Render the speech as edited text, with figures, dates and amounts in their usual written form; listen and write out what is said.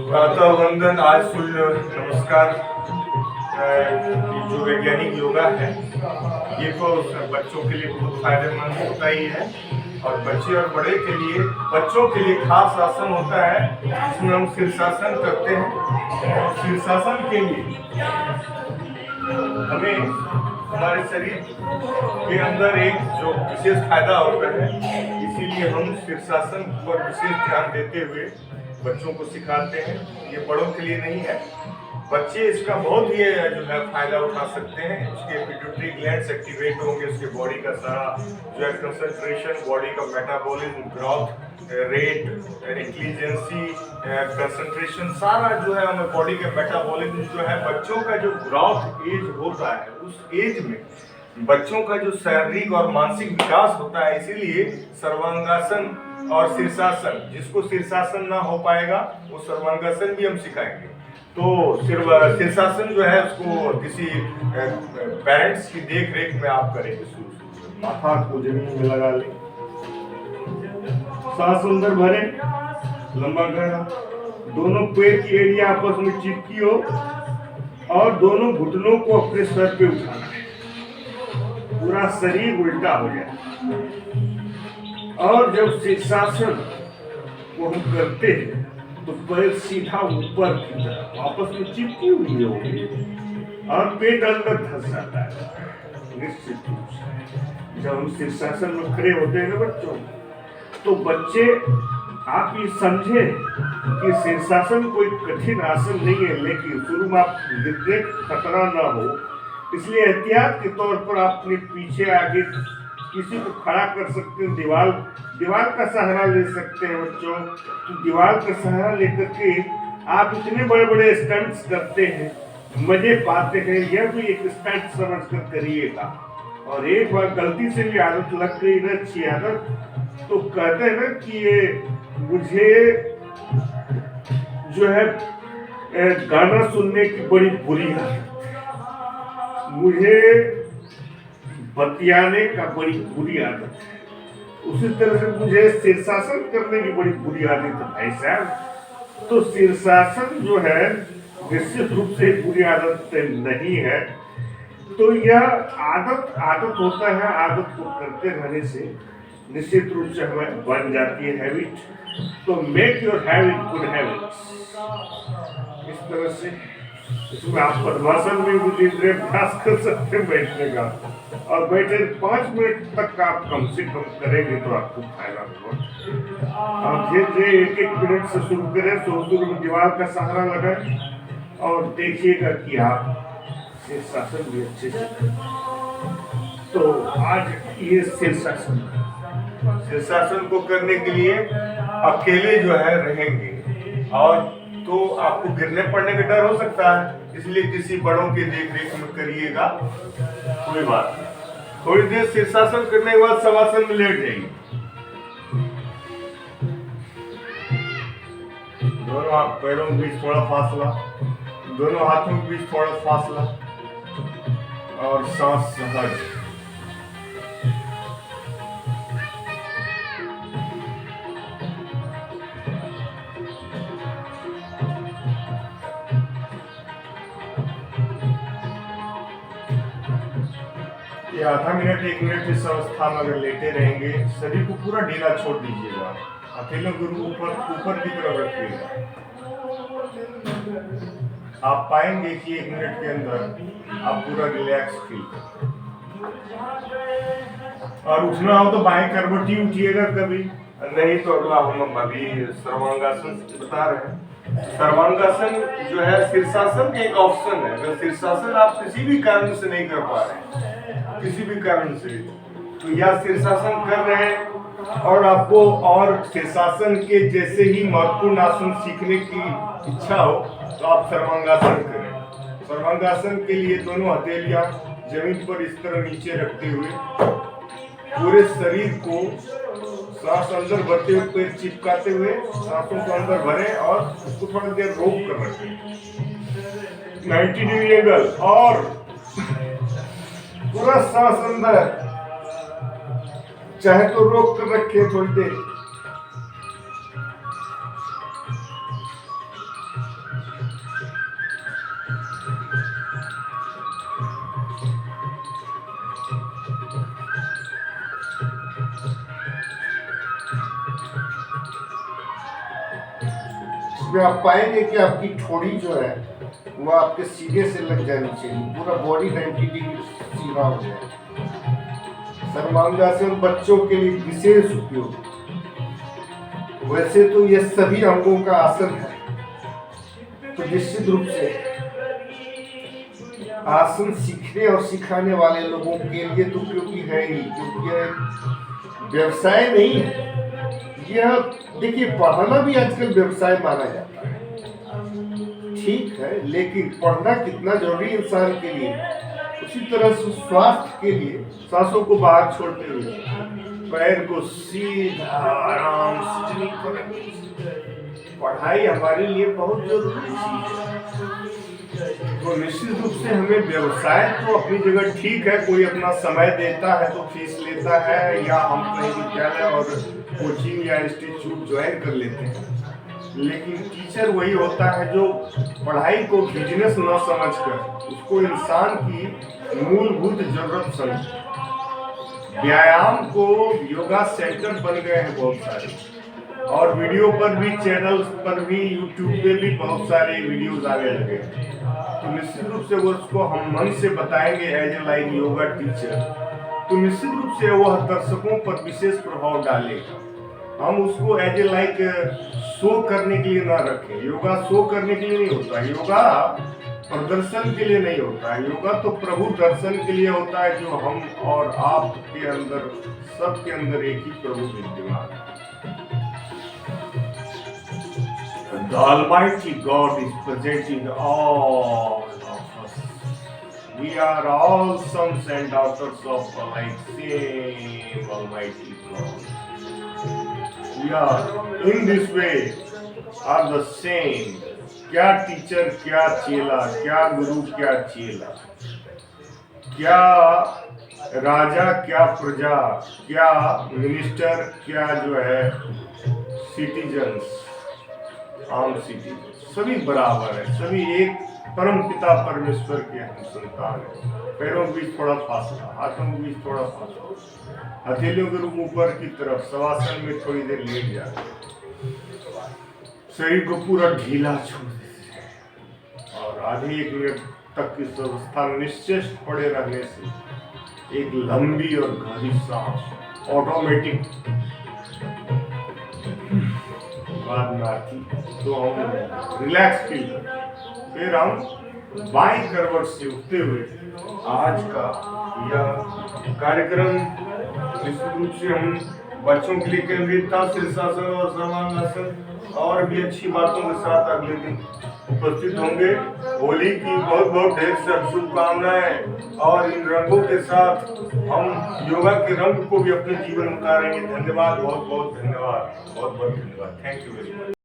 प्रातः वंदन। आज सूर्य नमस्कार ये जो वैज्ञानिक योगा है ये तो बच्चों के लिए बहुत फायदेमंद होता ही है, और बच्चे और बड़े के लिए, बच्चों के लिए खास आसन होता है जिसमें हम शीर्षासन करते हैं। और शीर्षासन के लिए हमें हमारे शरीर के अंदर एक जो विशेष फायदा होता है, इसीलिए हम शीर्षासन पर विशेष ध्यान देते हुए बच्चों को सिखाते हैं। ये बड़ों के लिए नहीं है, बच्चे इसका बहुत ही जो है फायदा उठा सकते हैं। उसके पिट्यूटरी ग्लैंड्स एक्टिवेट होंगे, उसके बॉडी का सारा जो है कंसंट्रेशन, बॉडी का metabolism, growth rate, intelligency, concentration, सारा जो है हमें बॉडी का मेटाबॉलिज्म जो है, बच्चों का जो ग्रोथ एज होता है उस एज में बच्चों का जो शारीरिक और मानसिक विकास होता है। इसीलिए सर्वांगासन और शीर्षासन, जिसको शीर्षासन ना हो पाएगा वो सर्वांगासन भी हम सिखाएंगे। तो शीर्षासन जो है उसको किसी पेरेंट्स की देख रेख में आप करेंगे। माथा को जमीन में लगा ले, सांस अंदर भरे, लंबा गहरा, दोनों पैर की एड़ियां आपस में चिपकी हो और दोनों घुटनों को अपने सर पे उठाना है, पूरा शरीर उल्टा हो जाए। और जब शीर्षासन को हम करते हैं तो पैर सीधा ऊपर की तरफ आपस में चिपकी हुई होगी और पेट अंदर धंस जाता है। निश्चित रूप से जब हम शीर्षासन में खड़े होते हैं ना बच्चों, तो बच्चे आप ये समझे कि शीर्षासन कोई कठिन आसन नहीं है, लेकिन शुरू में आप गिरने खतरा ना हो, इसलिए एहतियात के तौर पर आप अपने पीछे आगे किसी को खड़ा कर सकते हैं, दीवार का सहारा ले सकते हैं बच्चों। तो दीवार का सहारा लेकर के आप इतने बड़े बड़े स्टंट्स करते हैं, मजे पाते हैं। यह भी एक स्टंट समझ कर करिएगा। और एक बार गलती से भी आदत लग गई ना, अच्छी आदत, तो कहते हैं ना कि ये मुझे जो है गाना सुनने की बड़ी बुरी आदत, मुझे बतियाने का बड़ी बुरी आदत है, उसी तरह से मुझे शीर्षासन करने की बड़ी बुरी आदत है भाई साहब। तो शीर्षासन जो है निश्चित रूप से बुरी आदत नहीं है। तो यह आदत होता है, आदत को करते रहने से निश्चित रूप से हमें बन जाती है हैबिट। तो make your habit good habits. इस तरह से इसमें आप पद्मासन में भी अभ्यास कर सकते हैं बैठने का, और बैठे 5 मिनट तक आप कम से कम करेंगे तो आपको फायदा होगा। आप धीरे एक मिनट से शुरू करें, तो शुरू में दीवार का सहारा लगाएं और देखिएगा कि आप शीर्षासन भी अच्छे से करें। तो आज ये शीर्षासन को करने के लिए अकेले जो है रहेंगे, और तो आपको गिरने पड़ने का डर हो सकता है, इसलिए किसी बड़ों के देख रेख में करिएगा, कोई बात नहीं। थोड़ी देर शीर्षासन करने के बाद शवासन में लेट जाइए। दोनों हाथ पैरों के बीच थोड़ा फासला, दोनों हाथों के बीच थोड़ा फासला, और सांस सहज। ये आधा मिनट 1 मिनट इस अवस्था में अगर लेटे रहेंगे, शरीर को पूरा ढीला छोड़ दीजिएगा, हथेलियों को ऊपर की तरफ रखिएगा। आप पाएंगे कि 1 मिनट के अंदर आप पूरा रिलैक्स फील करते। और उठना हो तो बाएं करवटी उठिएगा कभी, नहीं तो अगला हम अभी सर्वांगासन बता रहे हैं। सर्वांगासन जो है शीर्षासन का एक ऑप्शन है। अगर शीर्षासन आप किसी भी कारण से नहीं कर पा रहे हैं, किसी भी कारण से, तो या शीर्षासन कर रहे हैं और आपको और शीर्षासन के जैसे ही महत्वपूर्ण आसन सीखने की इच्छा हो, तो आप सर्वांगासन करें। सर्वांगासन के लिए दोनों हथेलियां जमीन पर इस तरह नीचे रखते हुए पूरे शरीर को सांस अंदर भरते हुए, पैर चिपकाते हुए सांसों को अंदर भरें और उसको थोड़ी देर रोक कर रखें 90 डिग्री एंगल, और पूरा सांस अंदर, चाहे तो रोक कर रखें थोड़ी देर। इसमें आप पाएंगे कि आपकी ठोड़ी जो है वो आपके सीधे से लग जानी चाहिए, पूरा बॉडी 90 डिग्री सीधा हो जाए। सर्वांगासन बच्चों के लिए विशेष उपयोग। वैसे तो ये सभी अंगों का आसन है, तो निश्चित रूप से आसन सीखने और सिखाने वाले लोगों के लिए तो उपयोगी है ही, क्योंकि यह व्यवसाय नहीं है। यह देखिए, पढ़ना भी आजकल व्यवसाय माना जाता है, ठीक है, लेकिन पढ़ना कितना जरूरी इंसान के लिए, उसी तरह से स्वास्थ्य के लिए सांसों को बाहर छोड़ते हुए पैर को सीधा आराम से पढ़ाई हमारे लिए बहुत जरूरी चीज है। तो निश्चित रूप से हमें व्यवसाय तो अपनी जगह ठीक है, कोई अपना समय देता है तो फीस लेता है, या हम कहीं विद्यालय और कोचिंग या इंस्टीट्यूट ज्वाइन कर लेते हैं, लेकिन टीचर वही होता है जो पढ़ाई को बिजनेस न समझकर उसको इंसान की मूलभूत जरूरत समझे। व्यायाम को योगा सेंटर बन गए हैं बहुत सारे, और वीडियो पर भी, चैनल पर भी, यूट्यूब पे भी बहुत सारे वीडियोस आने लगे। तो निश्चित रूप से वो उसको हम मन से बताएंगे as a like yoga teacher, तो निश्चित रूप से वह दर्शकों पर विशेष प्रभाव डालेगा। हम उसको एज ए लाइक शो करने के लिए ना रखें। योगा शो करने के लिए नहीं होता, योगा प्रदर्शन के लिए नहीं होता है, योगा तो प्रभु दर्शन के लिए होता है, जो हम और आप के अंदर, सबके अंदर एक ही प्रभु विद्यमान है। The Almighty God is present in all of us. We are all sons and daughters of the like same Almighty God. We are in this way are the same. क्या टीचर, क्या चेला, क्या गुरु, क्या चेला, क्या राजा, क्या प्रजा, क्या मिनिस्टर, क्या जो है सिटीजन्स, आम सिटीजन, सभी बराबर है, सभी एक परम पिता परमेश्वर के हम संतान है। पैरों के बीच थोड़ा फासला, हाथों के बीच थोड़ा फासला, हथेलियों के रूप ऊपर की तरफ, शवासन में थोड़ी देर लेट जाते, शरीर को पूरा ढीला छोड़ देते हैं, और आधे 1 मिनट तक इस अवस्था में निश्चेष्ट पड़े रहने से एक लंबी और गहरी सांस ऑटोमेटिक बाद में आती, तो हम रिलैक्स फील करते। फिर हम बाएं करवट से उठते हुए आज का यह कार्यक्रम निश्चित रूप से हम बच्चों के लिए केंद्रितता, शीर्षासन और सर्वांगासन और भी अच्छी बातों के साथ अगले दिन उपस्थित होंगे। होली की बहुत बहुत ढेर सारी शुभकामनाएं, और इन रंगों के साथ हम योगा के रंग को भी अपने जीवन में उतारेंगे। धन्यवाद, बहुत बहुत धन्यवाद, बहुत बहुत धन्यवाद। Thank you very much.